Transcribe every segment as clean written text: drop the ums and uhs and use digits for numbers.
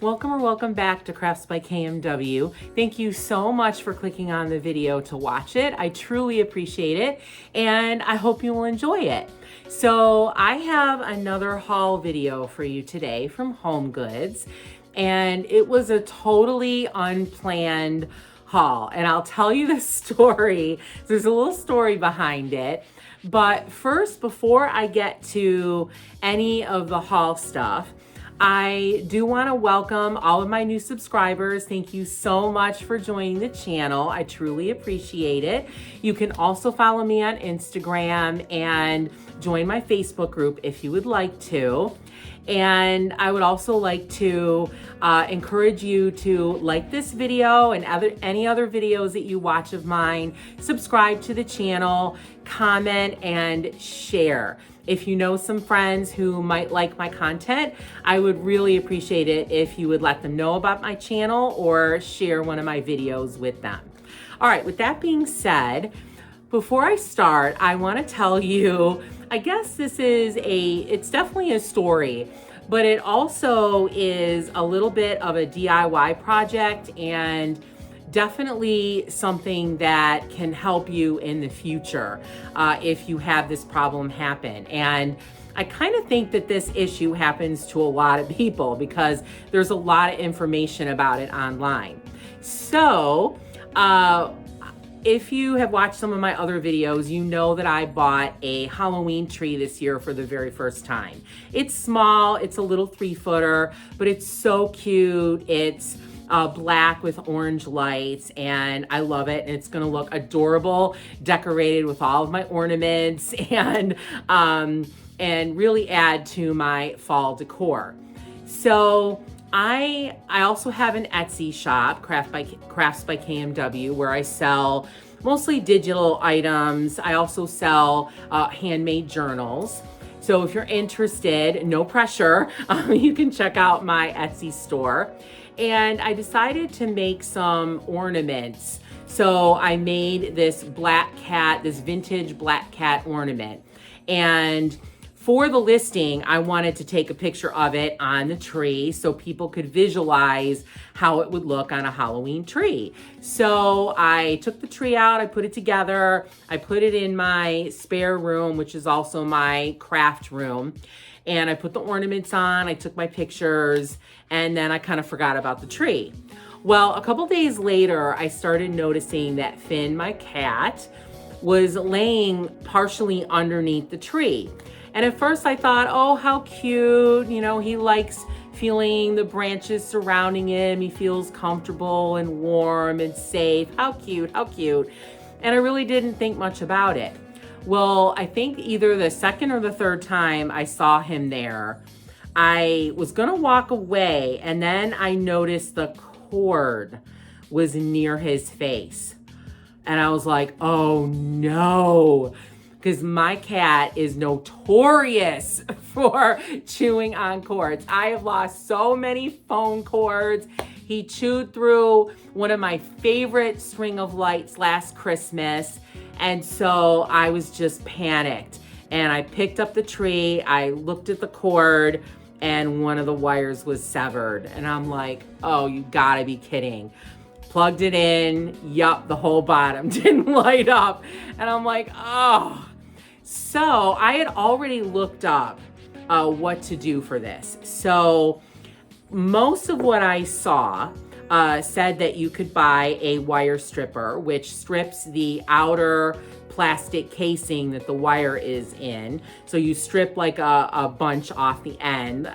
Welcome or welcome back to Crafts by KMW. Thank you so much for clicking on the video to watch it. I truly appreciate it, and I hope you will enjoy it. So I have another haul video for you today from HomeGoods, and it was a totally unplanned haul. And I'll tell you the story. There's a little story behind it. But first, before I get to any of the haul stuff, I do want to welcome all of my new subscribers. Thank you so much for joining the channel. I truly appreciate it. You can also follow me on Instagram and join my Facebook group if you would like to. And I would also like to encourage you to like this video and any other videos that you watch of mine, subscribe to the channel, comment, and share. If you know some friends who might like my content, I would really appreciate it if you would let them know about my channel or share one of my videos with them. All right, with that being said, before I start, I want to tell you, I guess it's definitely a story, but it also is a little bit of a DIY project and definitely something that can help you in the future if you have this problem happen. And I kind of think that this issue happens to a lot of people because there's a lot of information about it online. So if you have watched some of my other videos, you know that I bought a Halloween tree this year for the very first time. It's small, it's a little 3-footer, but it's so cute. It's black with orange lights, and I love it. And it's gonna look adorable, decorated with all of my ornaments, and really add to my fall decor. So I also have an Etsy shop, Crafts by KMW, where I sell mostly digital items. I also sell handmade journals. So if you're interested, no pressure, you can check out my Etsy store. And I decided to make some ornaments. So I made this vintage black cat ornament. And for the listing, I wanted to take a picture of it on the tree so people could visualize how it would look on a Halloween tree. So I took the tree out, I put it together, I put it in my spare room, which is also my craft room. And I put the ornaments on, I took my pictures, and then I kind of forgot about the tree. Well, a couple days later, I started noticing that Finn, my cat, was laying partially underneath the tree. And at first I thought, oh, how cute. You know, he likes feeling the branches surrounding him. He feels comfortable and warm and safe. How cute, how cute. And I really didn't think much about it. Well, I think either the second or the third time I saw him there, I was gonna walk away, and then I noticed the cord was near his face. And I was like, oh no, because my cat is notorious for chewing on cords. I have lost so many phone cords. He chewed through one of my favorite string of lights last Christmas. And so I was just panicked, and I picked up the tree, I looked at the cord, and one of the wires was severed. And I'm like, oh, you gotta be kidding. Plugged it in, yup, the whole bottom didn't light up. And I'm like, oh. So I had already looked up what to do for this. So most of what I saw said that you could buy a wire stripper, which strips the outer plastic casing that the wire is in. So you strip like a bunch off the end.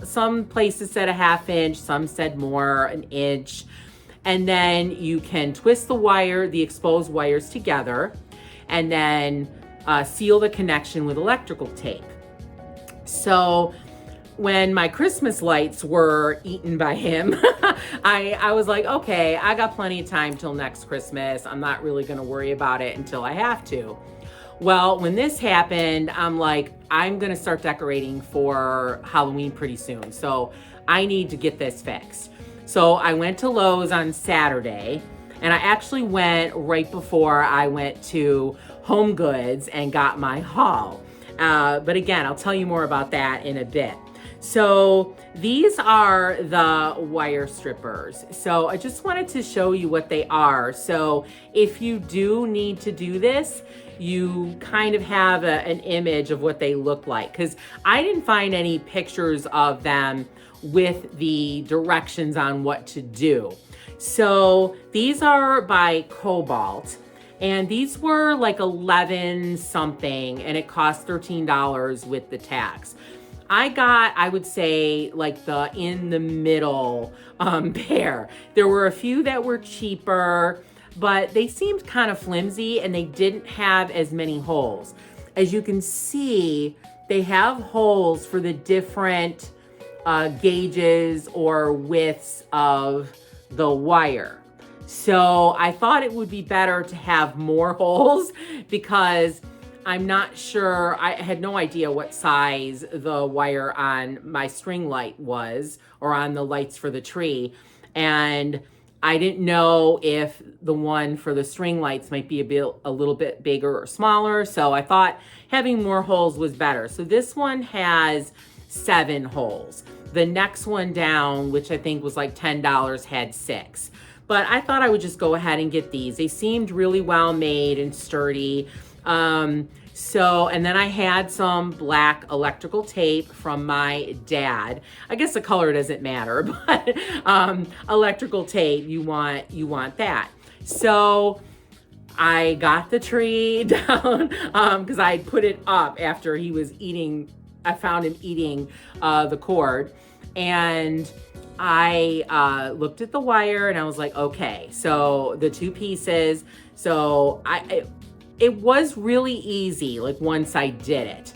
Some places said a 1/2 inch, some said more, 1 inch. And then you can twist the exposed wires together, and then seal the connection with electrical tape. So when my Christmas lights were eaten by him, I was like, okay, I got plenty of time till next Christmas. I'm not really gonna worry about it until I have to. Well, when this happened, I'm like, I'm gonna start decorating for Halloween pretty soon. So I need to get this fixed. So I went to Lowe's on Saturday, and I actually went right before I went to HomeGoods and got my haul. But again, I'll tell you more about that in a bit. So these are the wire strippers. So I just wanted to show you what they are. So if you do need to do this, you kind of have an image of what they look like, because I didn't find any pictures of them with the directions on what to do. So these are by Cobalt, and these were like 11 something, and it cost $13 with the tax. I got, I would say, like the in the middle pair. There were a few that were cheaper, but they seemed kind of flimsy and they didn't have as many holes. As you can see, they have holes for the different gauges or widths of the wire. So I thought it would be better to have more holes, because I'm not sure, I had no idea what size the wire on my string light was, or on the lights for the tree. And I didn't know if the one for the string lights might be a little bit bigger or smaller. So I thought having more holes was better. So this one has 7 holes. The next one down, which I think was like $10, had 6. But I thought I would just go ahead and get these. They seemed really well made and sturdy. And then I had some black electrical tape from my dad. I guess the color doesn't matter, but electrical tape, you want that. So I got the tree down because I put it up after he was eating. I found him eating the cord, and I looked at the wire and I was like, okay, so the 2 pieces. So it was really easy, like once I did it,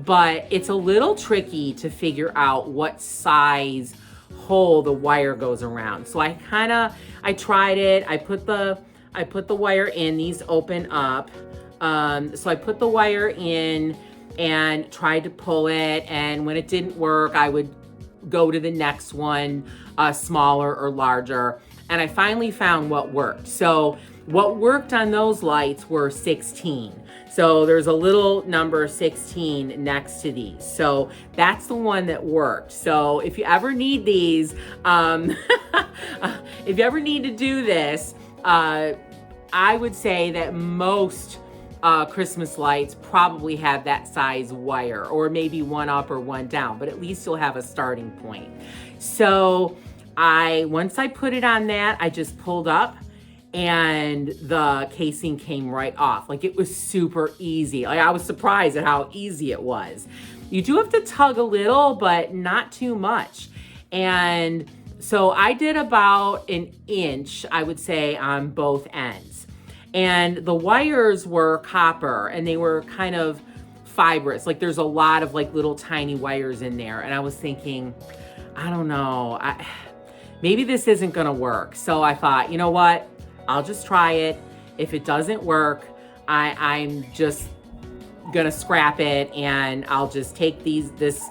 but it's a little tricky to figure out what size hole the wire goes around. So I tried it. I put the wire in, these open up. So I put the wire in and tried to pull it. And when it didn't work, I would go to the next one, smaller or larger. And I finally found what worked. So what worked on those lights were 16. So there's a little number 16 next to these. So that's the one that worked. So if you ever need these, if you ever need to do this, I would say that most Christmas lights probably have that size wire, or maybe one up or one down, but at least you'll have a starting point. So once I put it on that, I just pulled up and the casing came right off. Like, it was super easy. Like, I was surprised at how easy it was. You do have to tug a little, but not too much. And so I did about an inch, I would say, on both ends. And the wires were copper, and they were kind of fibrous. Like, there's a lot of like little tiny wires in there. And I was thinking, I don't know, maybe this isn't gonna work. So I thought, you know what? I'll just try it. If it doesn't work, I'm just gonna scrap it, and I'll just take this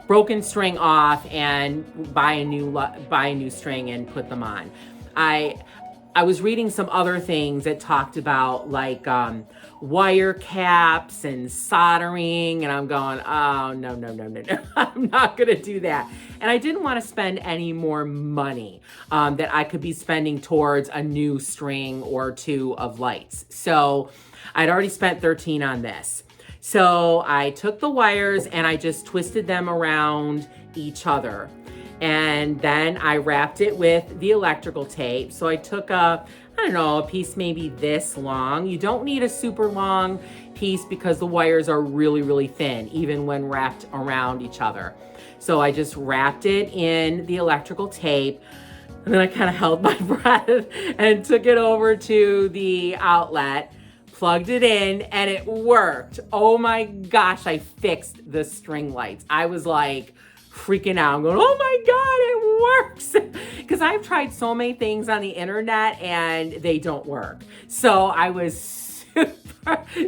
broken string off and buy a new string and put them on. I was reading some other things that talked about like wire caps and soldering, and I'm going, oh, no. I'm not gonna do that. And I didn't want to spend any more money that I could be spending towards a new string or 2 of lights. So I'd already spent $13 on this. So I took the wires and I just twisted them around each other. And then I wrapped it with the electrical tape. So I took a piece maybe this long. You don't need a super long piece because the wires are really, really thin, even when wrapped around each other. So I just wrapped it in the electrical tape, and then I kind of held my breath and took it over to the outlet, plugged it in, and it worked. Oh my gosh, I fixed the string lights. I was like freaking out. I'm going, oh my God, it works. Because I've tried so many things on the internet and they don't work. So I was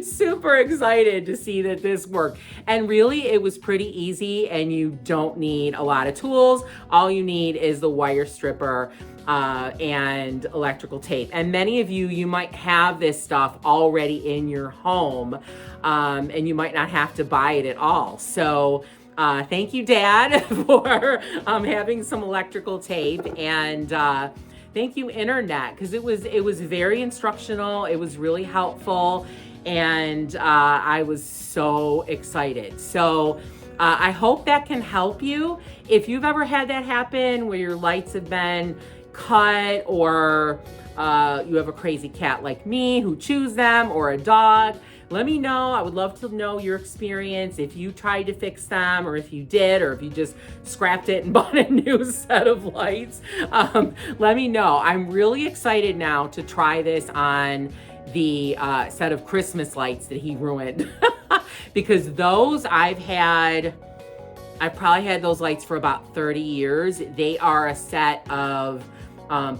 super excited to see that this worked. And really, it was pretty easy, and you don't need a lot of tools. All you need is the wire stripper and electrical tape. And many of you might have this stuff already in your home, and you might not have to buy it at all. So Thank you, Dad, for having some electrical tape, and thank you, Internet, because it was very instructional. It was really helpful, and I was so excited. So I hope that can help you. If you've ever had that happen where your lights have been cut, or you have a crazy cat like me who chews them, or a dog, let me know. I would love to know your experience, if you tried to fix them, or if you did, or if you just scrapped it and bought a new set of lights. Let me know. I'm really excited now to try this on the set of Christmas lights that he ruined. Because those I've probably had those lights for about 30 years. They are a set of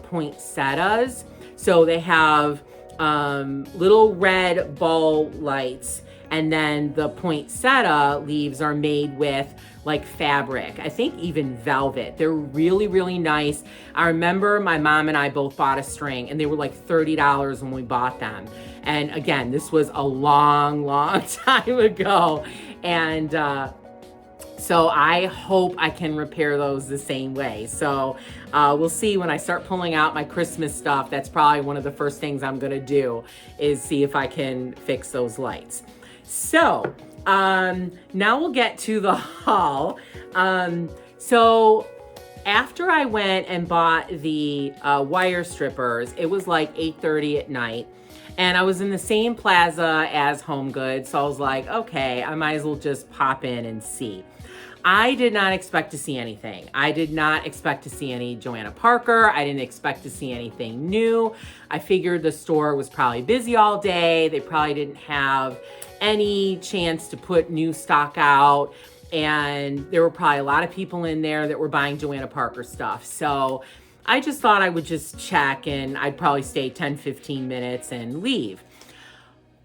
poinsettias. So they have little red ball lights, and then the poinsettia leaves are made with like fabric, I think even velvet. They're really, really nice. I remember my mom and I both bought a string, and they were like $30 when we bought them. And again, this was a long, long time ago. And so I hope I can repair those the same way. So we'll see when I start pulling out my Christmas stuff. That's probably one of the first things I'm gonna do, is see if I can fix those lights. So now we'll get to the haul. So after I went and bought the wire strippers, it was like 8:30 at night. And I was in the same plaza as HomeGoods. So I was like, okay, I might as well just pop in and see. I did not expect to see anything. I did not expect to see any Joanna Parker. I didn't expect to see anything new. I figured the store was probably busy all day. They probably didn't have any chance to put new stock out. And there were probably a lot of people in there that were buying Joanna Parker stuff. So I just thought I would just check, and I'd probably stay 10, 15 minutes and leave.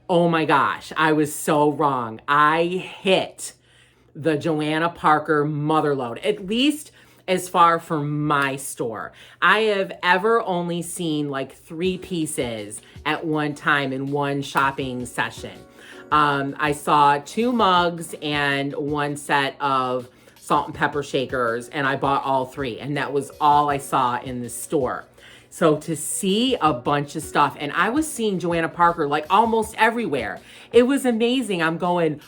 Oh my gosh, I was so wrong. I hit the Joanna Parker motherlode, at least as far from my store. I have ever only seen like 3 pieces at one time in one shopping session. I saw 2 mugs and 1 set of salt and pepper shakers, and I bought all 3, and that was all I saw in the store. So to see a bunch of stuff, and I was seeing Joanna Parker like almost everywhere. It was amazing. I'm going,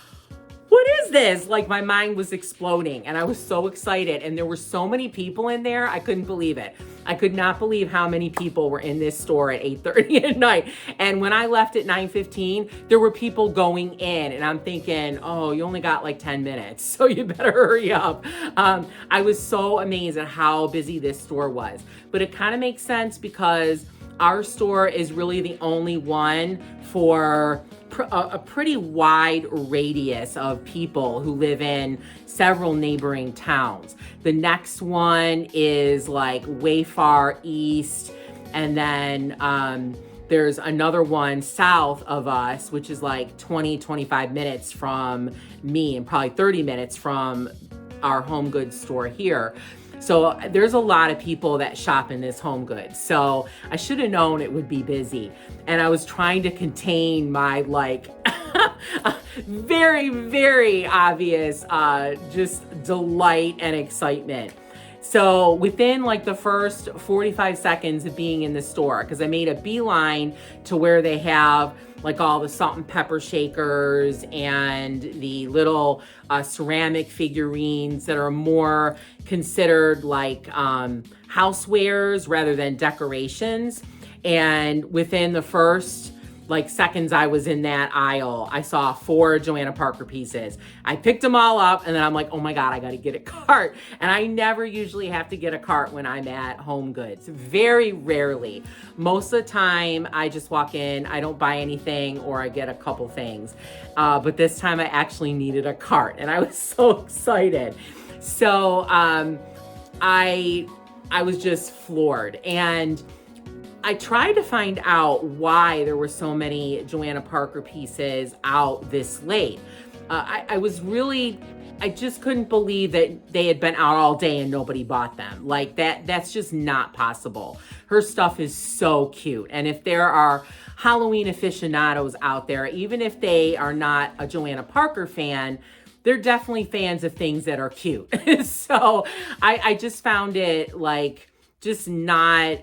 what is this? Like, my mind was exploding, and I was so excited, and there were so many people in there. I couldn't believe it. I could not believe how many people were in this store at 8:30 at night. And when I left at 9:15, there were people going in, and I'm thinking, oh, you only got like 10 minutes, so you better hurry up. I was so amazed at how busy this store was. But it kind of makes sense, because our store is really the only one for a pretty wide radius of people who live in several neighboring towns. The next one is like way far east, and then there's another one south of us, which is like 20, 25 minutes from me, and probably 30 minutes from our HomeGoods store here. So there's a lot of people that shop in this HomeGoods. So I should have known it would be busy. And I was trying to contain my like very, very obvious just delight and excitement. So within like the first 45 seconds of being in the store, because I made a beeline to where they have like all the salt and pepper shakers and the little ceramic figurines that are more considered like housewares rather than decorations. And within the first like seconds I was in that aisle, I saw 4 Joanna Parker pieces. I picked them all up, and then I'm like, oh my God, I gotta get a cart. And I never usually have to get a cart when I'm at HomeGoods. Very rarely. Most of the time I just walk in, I don't buy anything, or I get a couple things. But this time I actually needed a cart, and I was so excited. So I was just floored. And I tried to find out why there were so many Joanna Parker pieces out this late. I just couldn't believe that they had been out all day and nobody bought them. Like that's just not possible. Her stuff is so cute. And if there are Halloween aficionados out there, even if they are not a Joanna Parker fan, they're definitely fans of things that are cute. So I just found it like just not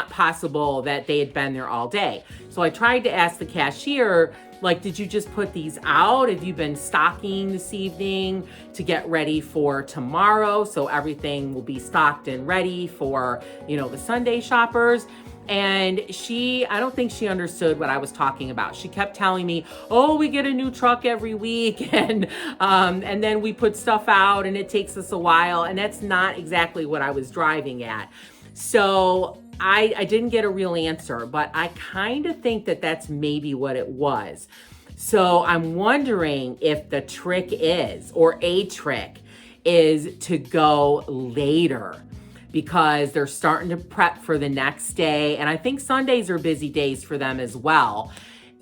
possible that they had been there all day. So I tried to ask the cashier, like, did you just put these out? Have you been stocking this evening to get ready for tomorrow? So everything will be stocked and ready for, the Sunday shoppers. And I don't think she understood what I was talking about. She kept telling me, oh, we get a new truck every week and then we put stuff out and it takes us a while. And that's not exactly what I was driving at. So I didn't get a real answer, but I kind of think that that's maybe what it was. So I'm wondering if the trick is, or a trick is, to go later, because they're starting to prep for the next day. And I think Sundays are busy days for them as well.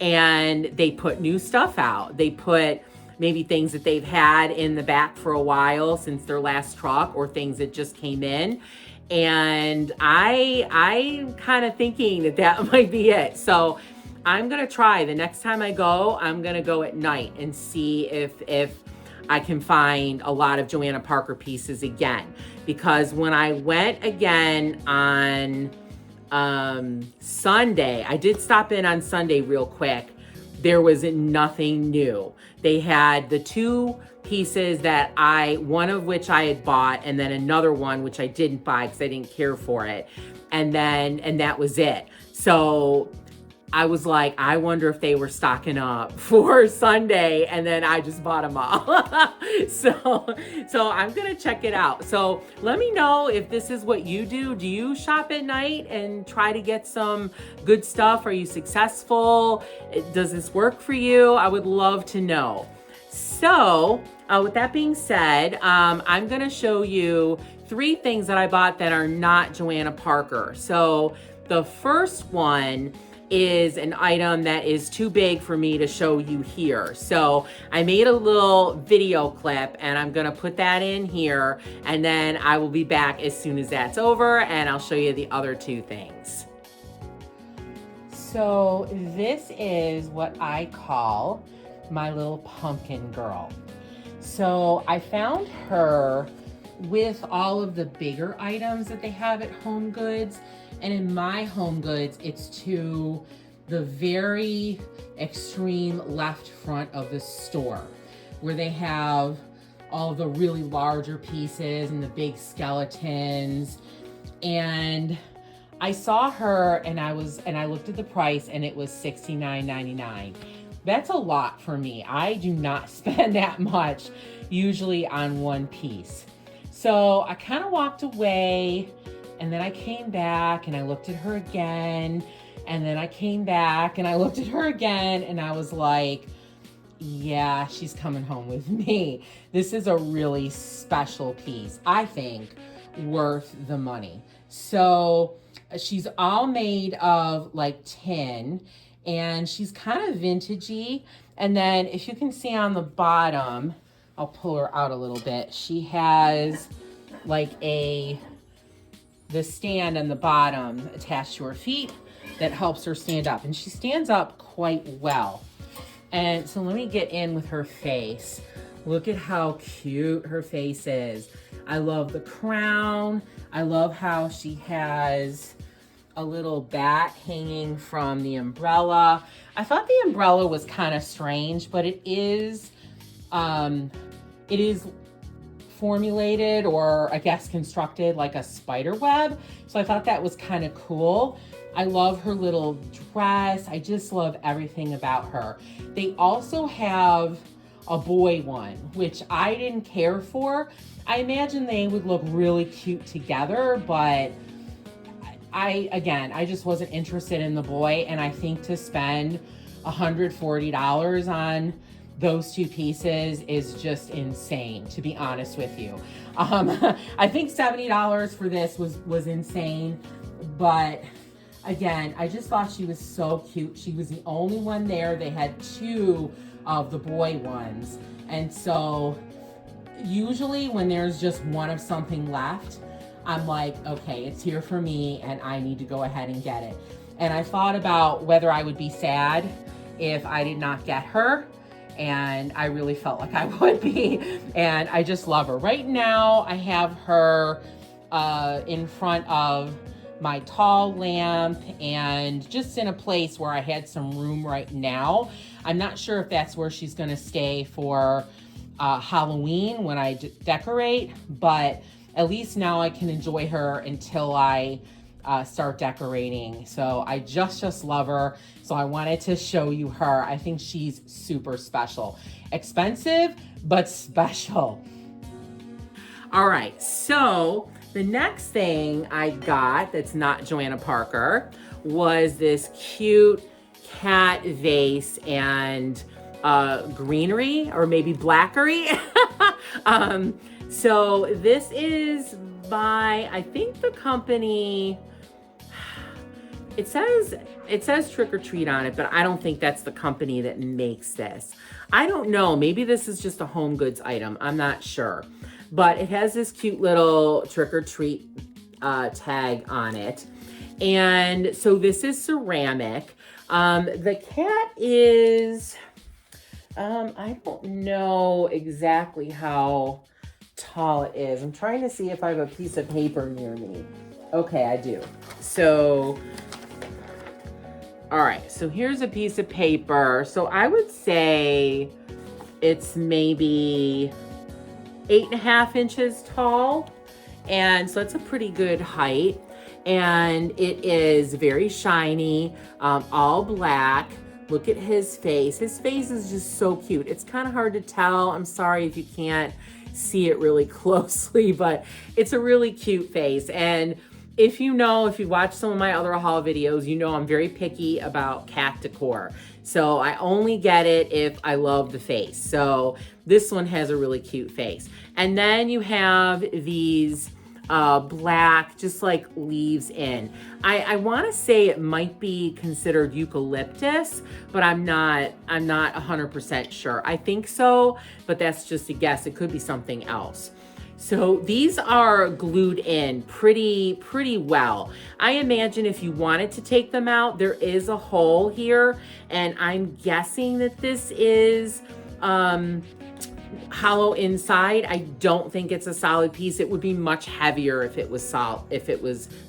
And they put new stuff out. They put maybe things that they've had in the back for a while since their last truck, or things that just came in. And I'm kind of thinking that might be it. So I'm going to try the next time I go, I'm going to go at night and see if I can find a lot of Joanna Parker pieces again. Because when I went again on Sunday, I did stop in on Sunday real quick. There was nothing new. They had the two pieces that one of which I had bought, and then another one which I didn't buy because I didn't care for it. And that was it. So I was like, I wonder if they were stocking up for Sunday, and then I just bought them all. So I'm gonna check it out. So let me know if this is what you do. Do you shop at night and try to get some good stuff? Are you successful? Does this work for you? I would love to know. So with that being said, I'm gonna show you 3 things that I bought that are not Joanna Parker. So the first one is an item that is too big for me to show you here. So I made a little video clip and I'm gonna put that in here, and then I will be back as soon as that's over and I'll show you the other 2 things. So this is what I call my little pumpkin girl. So I found her with all of the bigger items that they have at HomeGoods. And in my HomeGoods, it's to the very extreme left front of the store, where they have all the really larger pieces and the big skeletons. And I saw her and I looked at the price and it was $69.99. That's a lot for me. I do not spend that much usually on one piece. So I kind of walked away, and then I came back and I looked at her again, and then I came back and I looked at her again, and I was like, yeah, she's coming home with me. This is a really special piece, I think, worth the money. So she's all made of like tin, and she's kind of vintagey. And then if you can see on the bottom, I'll pull her out a little bit. She has like the stand on the bottom attached to her feet that helps her stand up. And she stands up quite well. And so let me get in with her face. Look at how cute her face is. I love the crown. I love how she has a little bat hanging from the umbrella. I thought the umbrella was kind of strange, but it is formulated, or I guess constructed like a spider web. So I thought that was kind of cool. I love her little dress. I just love everything about her. They also have a boy one, which I didn't care for. I imagine they would look really cute together, but I just wasn't interested in the boy. And I think to spend $140 on those 2 pieces is just insane, to be honest with you. I think $70 for this was insane, but again, I just thought she was so cute. She was the only one there. They had 2 of the boy ones. And so usually when there's just one of something left, I'm like, okay, it's here for me and I need to go ahead and get it. And I thought about whether I would be sad if I did not get her. and I really felt like I would be, and I just love her. Right now, I have her in front of my tall lamp and just in a place where I had some room right now. I'm not sure if that's where she's gonna stay for Halloween when I decorate, but at least now I can enjoy her until I start decorating. So I just love her. So I wanted to show you her. I think she's super special. Expensive, but special. All right, so the next thing I got that's not Joanna Parker was this cute cat vase and greenery, or maybe blackery. So this is by, I think the company, it says Trick or Treat on it, but I don't think that's the company that makes this. I don't know, maybe this is just a HomeGoods item, I'm not sure. But it has this cute little Trick or Treat tag on it. And so this is ceramic. The cat is, I don't know exactly how tall it is. I'm trying to see if I have a piece of paper near me. Okay, I do. So, all right, so here's a piece of paper. So I would say it's maybe 8.5 inches tall. And so that's a pretty good height. And it is very shiny, all black. Look at his face. His face is just so cute. It's kind of hard to tell. I'm sorry if you can't see it really closely, but it's a really cute face. And if you watch some of my other haul videos, you know I'm very picky about cat decor. So I only get it if I love the face. So this one has a really cute face. And then you have these black, just like leaves in. I want to say it might be considered eucalyptus, but I'm not 100% sure. I think so, but that's just a guess. It could be something else. So these are glued in pretty well. I imagine if you wanted to take them out, there is a hole here, and I'm guessing that this is hollow inside. I don't think it's a solid piece. It would be much heavier if it was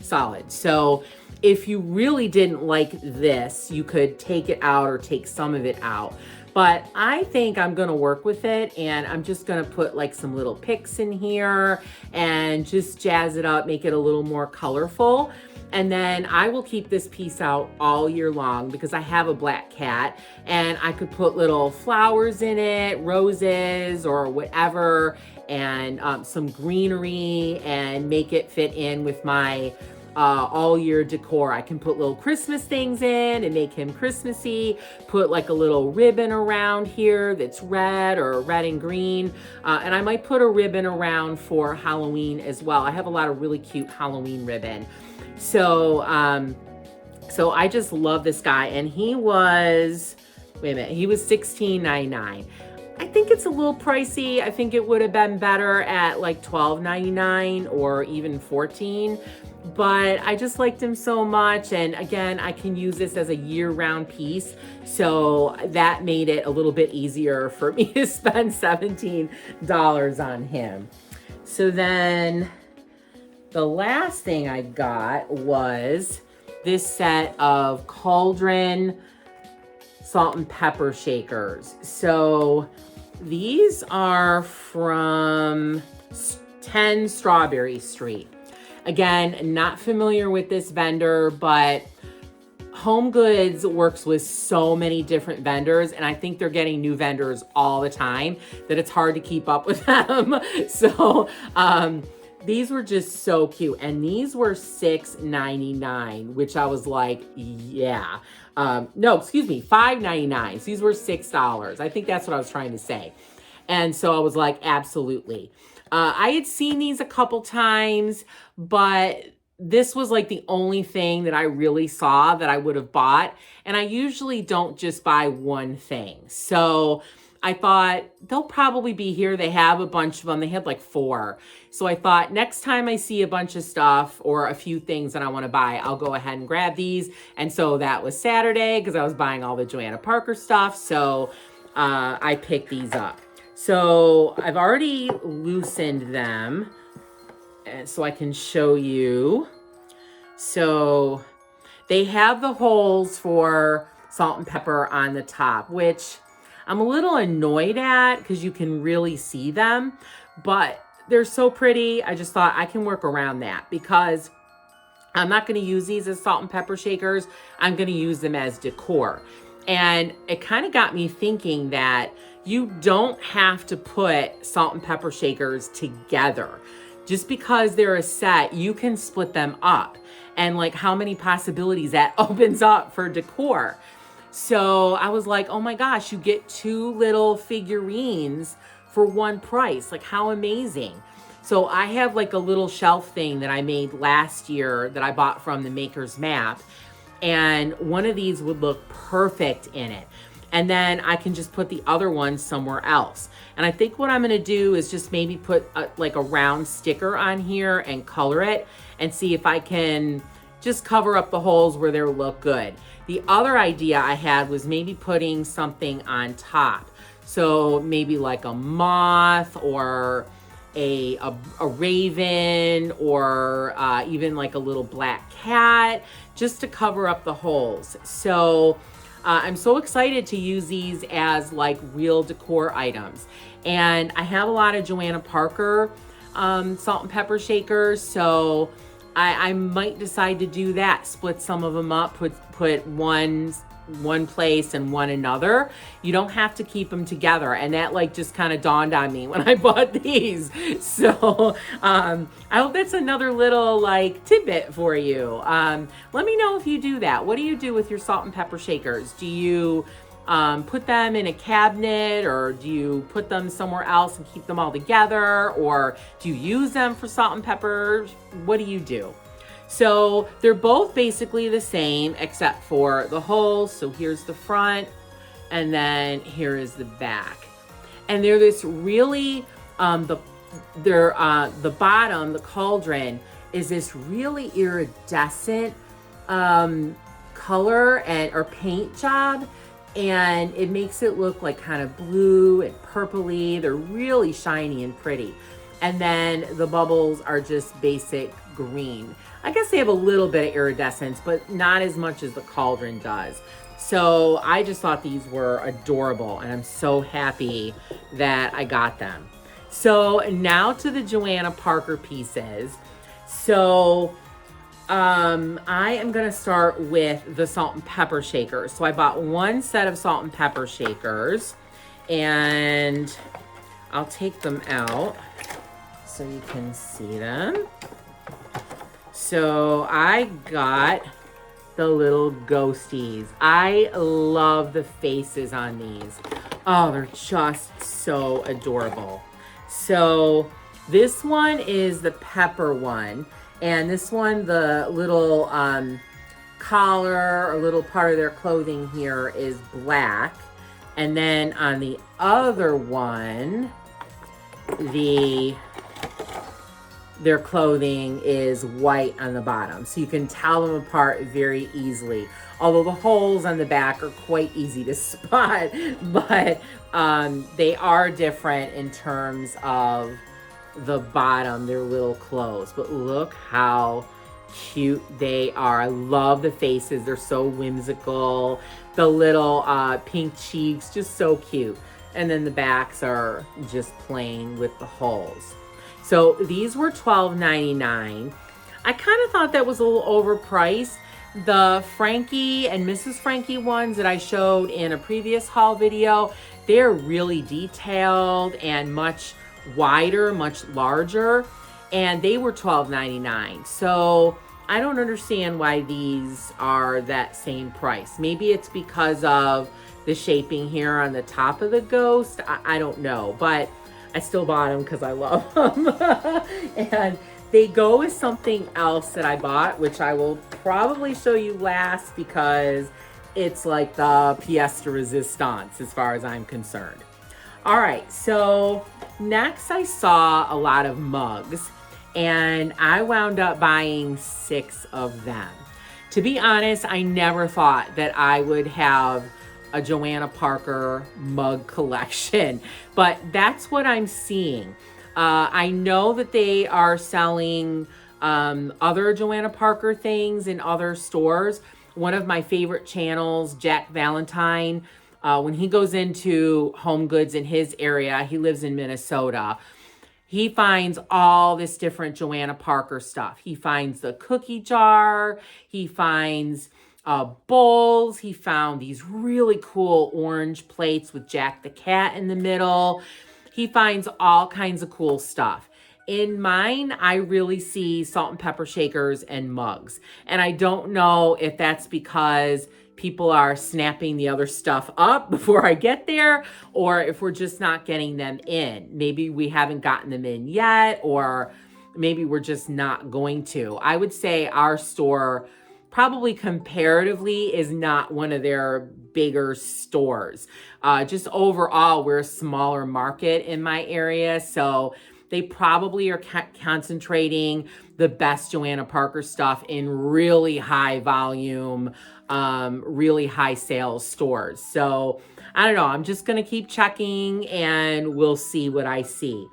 solid. So if you really didn't like this, you could take it out or take some of it out. But I think I'm gonna work with it, and I'm just gonna put like some little picks in here and just jazz it up, make it a little more colorful. And then I will keep this piece out all year long because I have a black cat, and I could put little flowers in it, roses or whatever, and some greenery, and make it fit in with my all year decor. I can put little Christmas things in and make him Christmassy, put like a little ribbon around here that's red or red and green. And I might put a ribbon around for Halloween as well. I have a lot of really cute Halloween ribbon. So I just love this guy. And he was, he was $16.99. I think it's a little pricey. I think it would have been better at like $12.99 or even $14. But I just liked him so much. And again, I can use this as a year-round piece. So that made it a little bit easier for me to spend $17 on him. So then the last thing I got was this set of cauldron salt and pepper shakers. So these are from 10 Strawberry Street. Again, not familiar with this vendor, but HomeGoods works with so many different vendors, and I think they're getting new vendors all the time that it's hard to keep up with them. So these were just so cute, and these were $6.99, which I was like, yeah. No, excuse me, $5.99. So these were $6. I think that's what I was trying to say. And so I was like, absolutely. I had seen these a couple times, but this was like the only thing that I really saw that I would have bought. And I usually don't just buy one thing. So I thought they'll probably be here. They have a bunch of them. They had like 4. So I thought next time I see a bunch of stuff or a few things that I want to buy, I'll go ahead and grab these. And so that was Saturday because I was buying all the Joanna Parker stuff. So I picked these up. So I've already loosened them, and so I can show you. So they have the holes for salt and pepper on the top, which I'm a little annoyed at because you can really see them, but they're so pretty. I just thought I can work around that because I'm not going to use these as salt and pepper shakers. I'm going to use them as decor. And it kind of got me thinking that you don't have to put salt and pepper shakers together. Just because they're a set, you can split them up. And like how many possibilities that opens up for decor. So I was like, oh my gosh, you get 2 little figurines for one price. Like how amazing. So I have like a little shelf thing that I made last year that I bought from the Maker's Map. And one of these would look perfect in it. And then I can just put the other one somewhere else. And I think what I'm gonna do is just maybe put like a round sticker on here and color it and see if I can just cover up the holes where they look good. The other idea I had was maybe putting something on top. So maybe like a moth or a raven or even like a little black cat just to cover up the holes. So I'm so excited to use these as like real decor items. And I have a lot of Joanna Parker salt and pepper shakers. So I might decide to do that. Split some of them up, put one place and one another. You don't have to keep them together. And that like just kind of dawned on me when I bought these. So I hope that's another little like tidbit for you. Let me know if you do that. What do you do with your salt and pepper shakers? Do you put them in a cabinet, or do you put them somewhere else and keep them all together, or do you use them for salt and pepper? What do you do? So they're both basically the same except for the holes. So here's the front and then here is the back. And they're this really, the bottom, the cauldron is this really iridescent color or paint job. And it makes it look like kind of blue and purpley. They're really shiny and pretty. And then the bubbles are just basic green. I guess they have a little bit of iridescence, but not as much as the cauldron does. So I just thought these were adorable, and I'm so happy that I got them. So now to the Joanna Parker pieces. So I am gonna start with the salt and pepper shakers. So I bought one set of salt and pepper shakers, and I'll take them out so you can see them. So I got the little ghosties. I love the faces on these. Oh, they're just so adorable. So this one is the pepper one. And this one, the little collar or little part of their clothing here is black. And then on the other one, their clothing is white on the bottom. So you can tell them apart very easily. Although the holes on the back are quite easy to spot, but they are different in terms of the bottom, their little clothes. But look how cute they are. I love the faces. They're so whimsical. The little pink cheeks, just so cute. And then the backs are just plain with the holes. So these were $12.99. I kind of thought that was a little overpriced. The Frankie and Mrs. Frankie ones that I showed in a previous haul video, they're really detailed and much wider, much larger, and they were $12.99. So I don't understand why these are that same price. Maybe it's because of the shaping here on the top of the ghost. I don't know, but I still bought them because I love them. And they go with something else that I bought, which I will probably show you last because it's like the pièce de résistance as far as I'm concerned. All right, so next I saw a lot of mugs, and I wound up buying 6 of them. To be honest, I never thought that I would have a Joanna Parker mug collection, but that's what I'm seeing. I know that they are selling other Joanna Parker things in other stores. One of my favorite channels, Jack Valentine, when he goes into HomeGoods in his area, he lives in Minnesota. He finds all this different Joanna Parker stuff. He finds the cookie jar. He finds bowls. He found these really cool orange plates with Jack the Cat in the middle. He finds all kinds of cool stuff. In mine, I really see salt and pepper shakers and mugs. And I don't know if that's because people are snapping the other stuff up before I get there, or if we're just not getting them in. Maybe we haven't gotten them in yet, or maybe we're just not going to. I would say our store probably comparatively is not one of their bigger stores. Just overall, we're a smaller market in my area, so they probably are concentrating the best Joanna Parker stuff in really high volume, really high sales stores. So I don't know, I'm just gonna keep checking and we'll see what I see.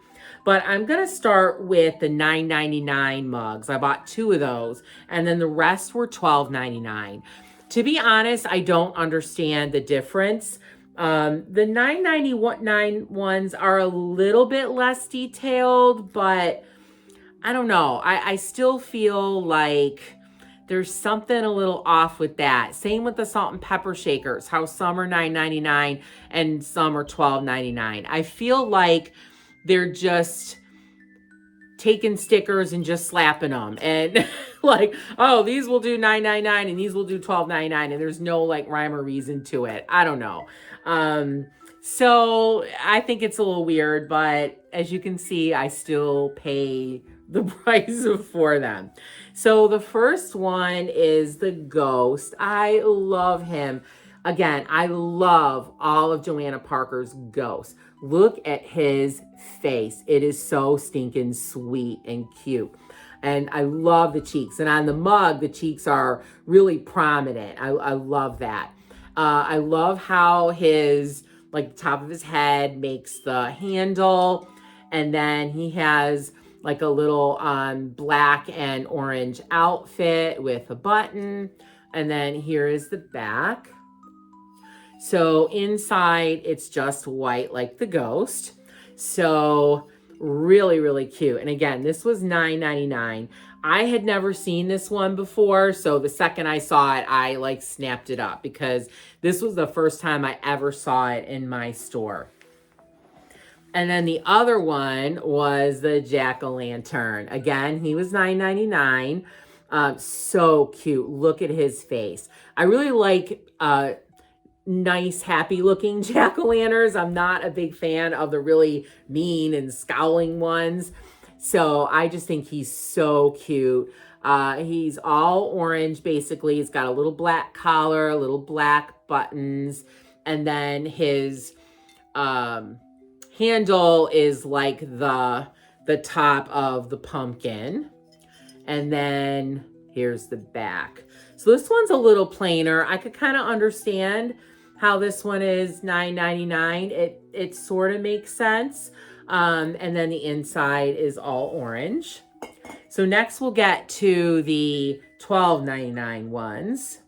But I'm gonna start with the $9.99 mugs. I bought 2 of those, and then the rest were $12.99. To be honest, I don't understand the difference. The $9.99 ones are a little bit less detailed, but I don't know. I still feel like there's something a little off with that. Same with the salt and pepper shakers, how some are $9.99 and some are $12.99. I feel like they're just taking stickers and just slapping them and like, oh, these will do $9.99 and these will do $12.99, and there's no like rhyme or reason to it. I don't know. So I think it's a little weird, but as you can see, I still pay the price for them. So the first one is the Ghost. I love him. Again, I love all of Joanna Parker's ghosts. Look at his face. It is so stinking sweet and cute. And I love the cheeks. And on the mug, the cheeks are really prominent. I love that. I love how his, like the top of his head makes the handle. And then he has like a little black and orange outfit with a button. And then here is the back. So inside, it's just white like the Ghost. So really, really cute. And again, this was $9.99. I had never seen this one before. So the second I saw it, I like snapped it up because this was the first time I ever saw it in my store. And then the other one was the Jack-o'-lantern. Again, he was $9.99. So cute. Look at his face. I really like nice, happy looking jack-o'-lanterns. I'm not a big fan of the really mean and scowling ones. So I just think he's so cute. He's all orange, basically. He's got a little black collar, little black buttons, and then his handle is like the top of the pumpkin. And then here's the back. So this one's a little plainer. I could kind of understand how this one is $9.99. It sort of makes sense. And then the inside is all orange. So next we'll get to the $12.99 ones.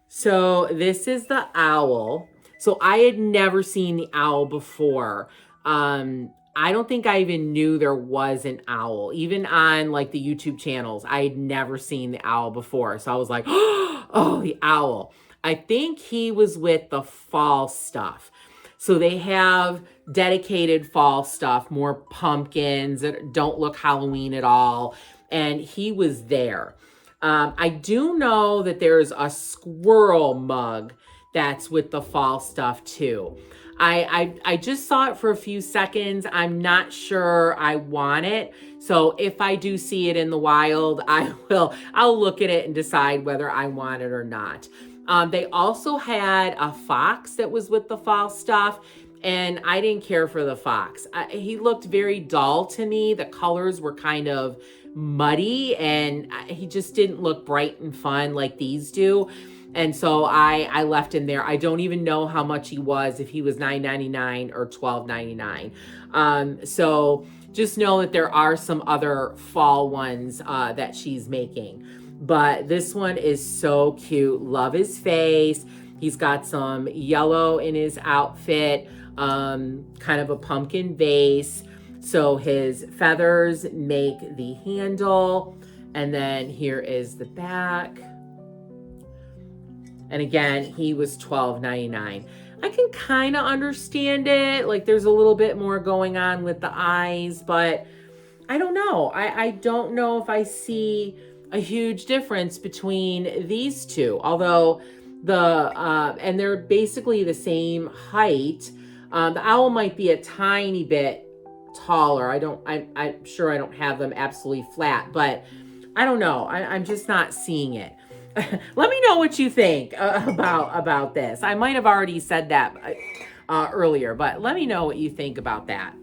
So this is the owl. So I had never seen the owl before. I don't think I even knew there was an owl. Even on like the YouTube channels, I had never seen the owl before. So I was like, oh, the owl. I think he was with the fall stuff. So they have dedicated fall stuff, more pumpkins that don't look Halloween at all. And he was there. I do know that there's a squirrel mug that's with the fall stuff too. I just saw it for a few seconds. I'm not sure I want it. So if I do see it in the wild, I'll look at it and decide whether I want it or not. They also had a fox that was with the fall stuff, and I didn't care for the fox. He looked very dull to me. The colors were kind of muddy, and he just didn't look bright and fun like these do. And so I left him there. I don't even know how much he was, if he was $9.99 or $12.99. So just know that there are some other fall ones that she's making. But this one is so cute. Love his face. He's got some yellow in his outfit, kind of a pumpkin vase. So his feathers make the handle. And then here is the back. And again, he was $12.99. I can kind of understand it. Like there's a little bit more going on with the eyes, but I don't know. I don't know if I see a huge difference between these two. Although and they're basically the same height. The owl might be a tiny bit taller. I'm sure I don't have them absolutely flat, but I don't know. I'm just not seeing it. Let me know what you think about this. I might have already said that earlier, but let me know what you think about that.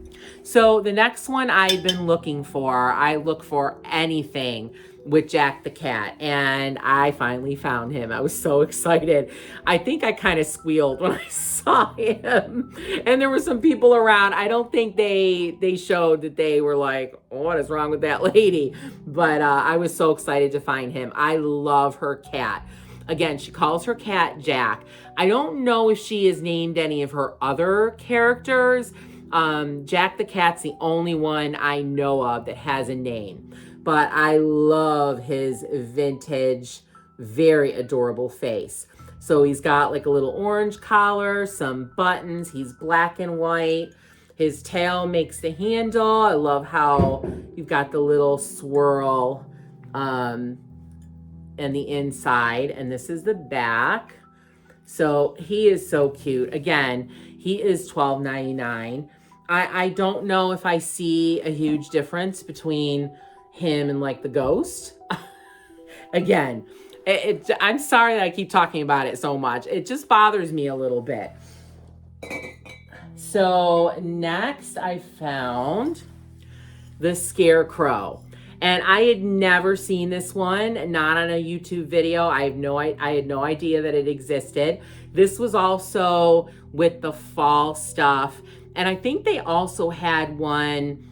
So the next one I've been looking for, I look for anything with Jack the cat, and I finally found him. I was so excited. I think I kind of squealed when I saw him, and there were some people around. I don't think they showed that they were like, what is wrong with that lady? But I was so excited to find him. I love her cat. Again, she calls her cat Jack. I don't know if she has named any of her other characters. Jack the cat's the only one I know of that has a name. But I love his vintage, very adorable face. So he's got like a little orange collar, some buttons. He's black and white. His tail makes the handle. I love how you've got the little swirl and the inside. And this is the back. So he is so cute. Again, he is $12.99. I don't know if I see a huge difference between him and like the ghost. Again, I'm sorry that I keep talking about it so much. It just bothers me a little bit. So next I found the Scarecrow. And I had never seen this one, not on a YouTube video. I had no idea that it existed. This was also with the fall stuff. And I think they also had one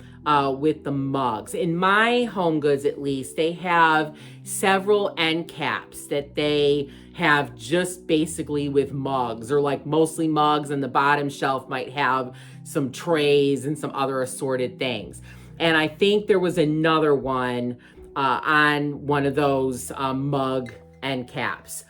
with the mugs. In my HomeGoods, at least, they have several end caps that they have just basically with mugs, or like mostly mugs, and the bottom shelf might have some trays and some other assorted things. And I think there was another one on one of those mug end caps.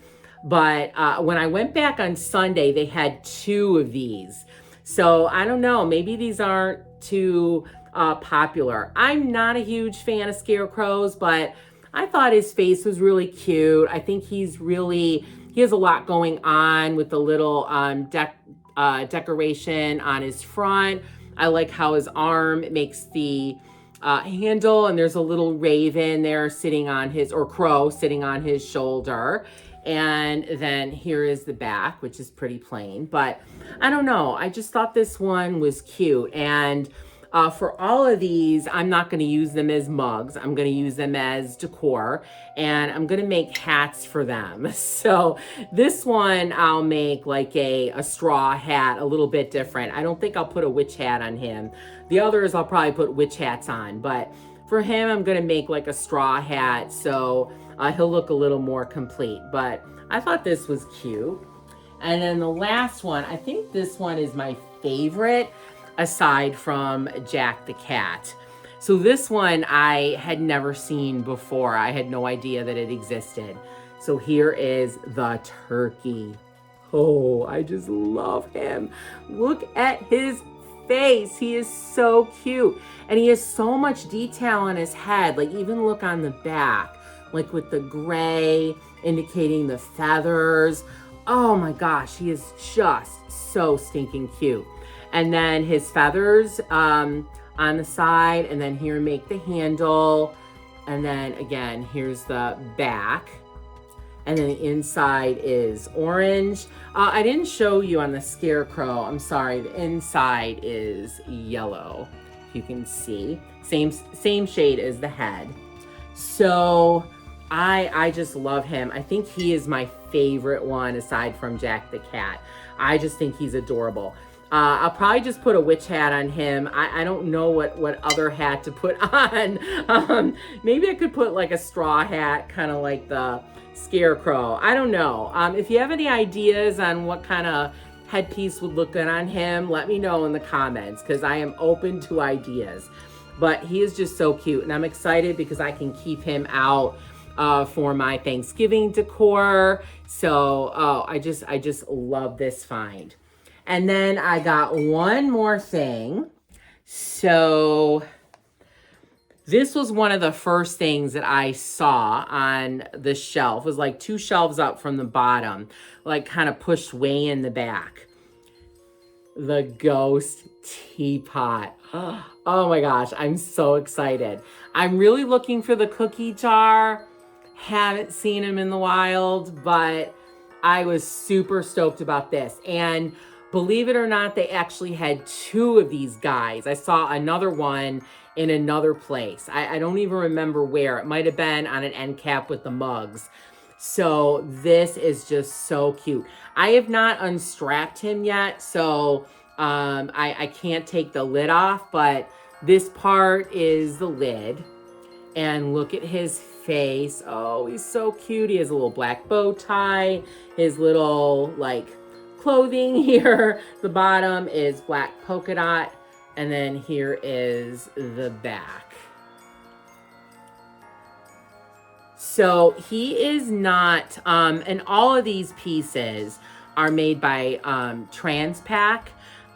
But when I went back on Sunday, they had two of these. So I don't know, maybe these aren't too popular. I'm not a huge fan of scarecrows, but I thought his face was really cute. I think he has a lot going on with the little decoration on his front. I like how his arm makes the handle, and there's a little raven there sitting on his, or crow sitting on his shoulder. And then here is the back, which is pretty plain, but I don't know. I just thought this one was cute. And for all of these, I'm not going to use them as mugs. I'm going to use them as decor, and I'm going to make hats for them. So this one, I'll make like a straw hat, a little bit different. I don't think I'll put a witch hat on him. The others, I'll probably put witch hats on, but for him, I'm going to make like a straw hat. So he'll look a little more complete, but I thought this was cute. And then the last one, I think this one is my favorite aside from Jack the Cat. So this one I had never seen before. I had no idea that it existed. So here is the turkey. Oh, I just love him. Look at his face. He is so cute. And he has so much detail on his head. Like even look on the back, like with the gray indicating the feathers. Oh my gosh, he is just so stinking cute. And then his feathers on the side, and then here make the handle. And then again, here's the back. And then the inside is orange. I didn't show you on the scarecrow. I'm sorry, the inside is yellow. You can see, same shade as the head. So I just love him. I think he is my favorite one aside from Jack the Cat. I just think he's adorable. I'll probably just put a witch hat on him. I don't know what other hat to put on. Maybe I could put like a straw hat, kind of like the Scarecrow. I don't know. If you have any ideas on what kind of headpiece would look good on him, let me know in the comments, because I am open to ideas. But he is just so cute, and I'm excited because I can keep him out for my Thanksgiving decor. So, oh, I just love this find. And then I got one more thing. So this was one of the first things that I saw on the shelf. It was like 2 shelves up from the bottom, like kind of pushed way in the back. The ghost teapot. Oh my gosh, I'm so excited. I'm really looking for the cookie jar. Haven't seen him in the wild, but I was super stoked about this. And believe it or not, they actually had 2 of these guys. I saw another one in another place. I don't even remember where. It might have been on an end cap with the mugs. So this is just so cute. I have not unstrapped him yet, so I can't take the lid off, but this part is the lid. And look at his face. Oh, he's so cute. He has a little black bow tie, his little like clothing here. The bottom is black polka dot, and then here is the back. So he is not, and all of these pieces are made by Transpac,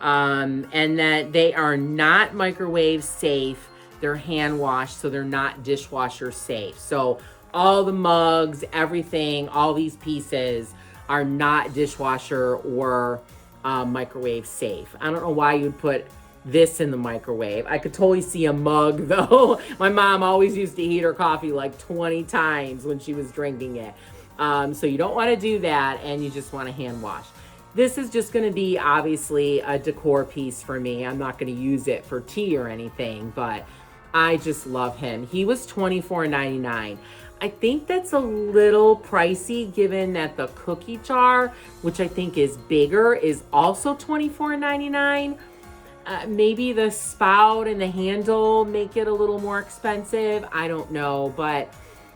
and that they are not microwave safe. They're hand washed, so they're not dishwasher safe. So all the mugs, everything, all these pieces are not dishwasher or microwave safe. I don't know why you'd put this in the microwave. I could totally see a mug though. My mom always used to heat her coffee like 20 times when she was drinking it. So you don't want to do that, and you just want to hand wash. This is just going to be obviously a decor piece for me. I'm not going to use it for tea or anything, but I just love him. He was $24.99. I think that's a little pricey given that the cookie jar, which I think is bigger, is also $24.99. Maybe the spout and the handle make it a little more expensive. I don't know, but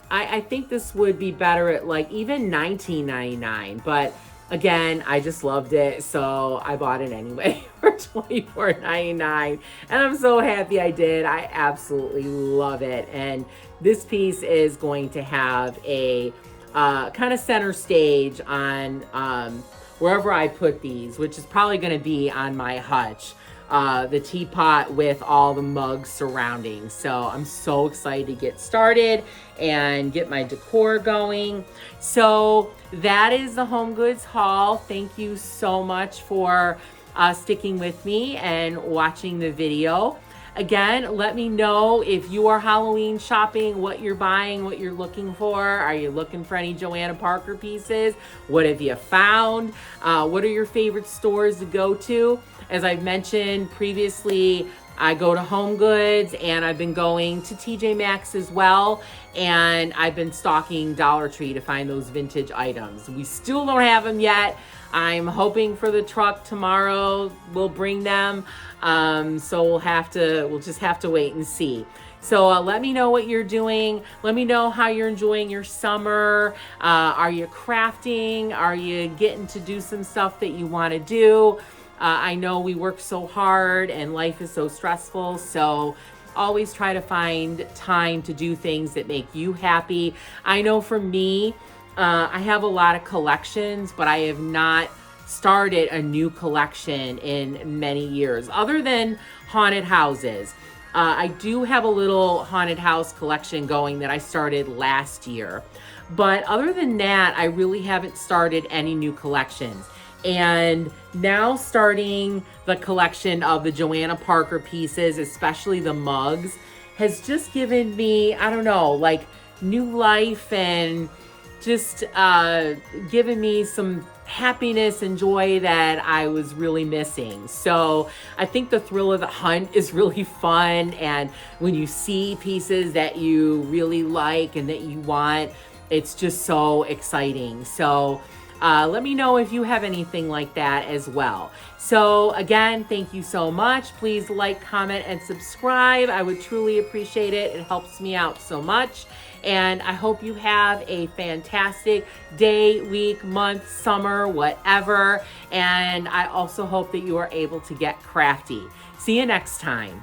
I think this would be better at like even $19.99. But again, I just loved it, so I bought it anyway for $24.99. And I'm so happy I did. I absolutely love it. And this piece is going to have a kind of center stage on wherever I put these, which is probably going to be on my hutch. The teapot with all the mugs surrounding. So I'm so excited to get started and get my decor going. So that is the HomeGoods haul. Thank you so much for sticking with me and watching the video. Again, let me know if you are Halloween shopping, what you're buying, what you're looking for. Are you looking for any Joanna Parker pieces? What have you found? What are your favorite stores to go to? As I've mentioned previously, I go to HomeGoods, and I've been going to TJ Maxx as well. And I've been stalking Dollar Tree to find those vintage items. We still don't have them yet. I'm hoping for the truck tomorrow will bring them. So we'll just have to wait and see. So let me know what you're doing. Let me know how you're enjoying your summer. Are you crafting? Are you getting to do some stuff that you want to do? I know we work so hard and life is so stressful. So always try to find time to do things that make you happy. I know for me, I have a lot of collections, but I have not started a new collection in many years, other than haunted houses. I do have a little haunted house collection going that I started last year. But other than that, I really haven't started any new collections. And now starting the collection of the Joanna Parker pieces, especially the mugs, has just given me, I don't know, like new life and just given me some happiness and joy that I was really missing. So I think the thrill of the hunt is really fun. And when you see pieces that you really like and that you want, It's just so exciting. So let me know if you have anything like that as well. So again, thank you so much. Please like, comment, and subscribe. I would truly appreciate it. It helps me out so much. And I hope you have a fantastic day, week, month, summer, whatever. And I also hope that you are able to get crafty. See you next time.